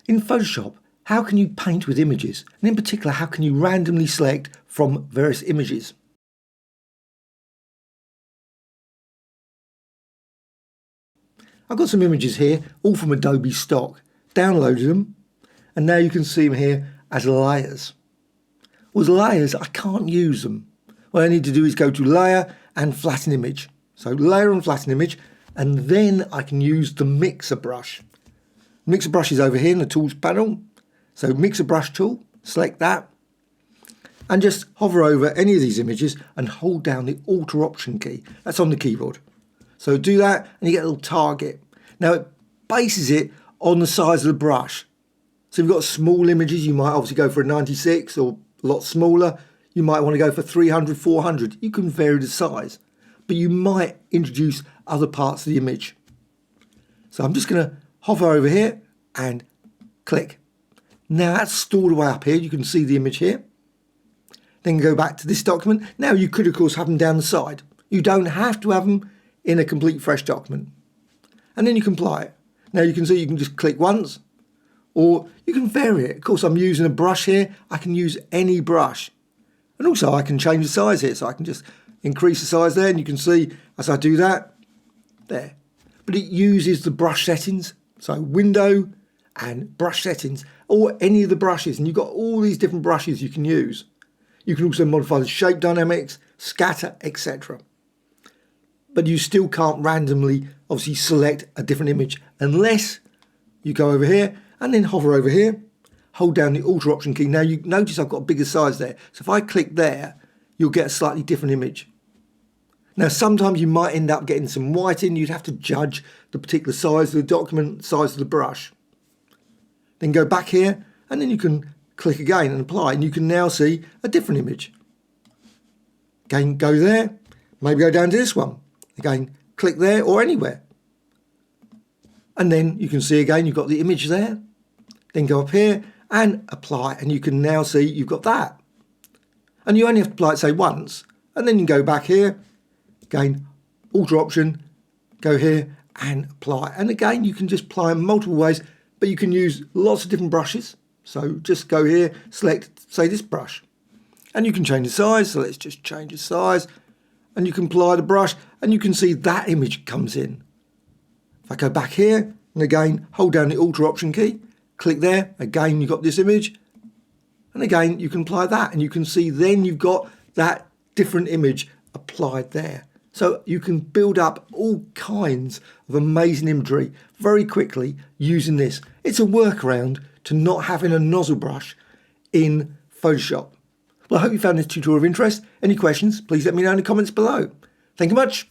In Photoshop, how can you paint with images? And in particular, how can you randomly select from various images? I've got some images here, all from Adobe stock. Downloaded them, and now you can see them here as layers. Well, as layers, I can't use them. What I need to do is go to Layer and Flatten Image. So Layer and Flatten Image, and then I can use the Mixer brush. Mixer brush is over here in the Tools panel. So Mixer brush tool, select that, and just hover over any of these images and hold down the Alt or Option key. That's on the keyboard. So do that, and you get a little target. Now it bases it on the size of the brush. So if you've got small images, you might obviously go for a 96, or a lot smaller. You might want to go for 300, 400. You can vary the size, but you might introduce other parts of the image. So I'm just going to hover over here and click. Now that's stored away up here. You can see the image here. Then go back to this document. Now you could of course have them down the side. You don't have to have them in a complete fresh document. And then you can apply it. Now you can see you can just click once, or you can vary it. Of course I'm using a brush here. I can use any brush. And also I can change the size here. So I can just increase the size there, and you can see as I do that, there. But it uses the brush settings. So window and brush settings, or any of the brushes. And you've got all these different brushes you can use. You can also modify the shape dynamics, scatter, etc. But you still can't randomly obviously select a different image unless you go over here and then hover over here, hold down the Alt or Option key. Now you notice I've got a bigger size there. So if I click there, you'll get a slightly different image. Now sometimes you might end up getting some white in. You'd have to judge the particular size of the document, size of the brush. Then go back here, and then you can click again and apply, and you can now see a different image. Again, go there, maybe go down to this one. Again, click there or anywhere. And then you can see again you've got the image there. Then go up here and apply, and you can now see you've got that. And you only have to apply it, say, once, and then you can go back here, again, Alt or Option, go here and apply. And again, you can just apply in multiple ways, but you can use lots of different brushes. So just go here, select, say, this brush, and you can change the size. So let's just change the size, and you can apply the brush, and you can see that image comes in. If I go back here, and again, hold down the Alt or Option key, click there, again, you've got this image, and again, you can apply that, and you can see then you've got that different image applied there. So you can build up all kinds of amazing imagery very quickly using this. It's a workaround to not having a nozzle brush in Photoshop. Well, I hope you found this tutorial of interest. Any questions, please let me know in the comments below. Thank you much.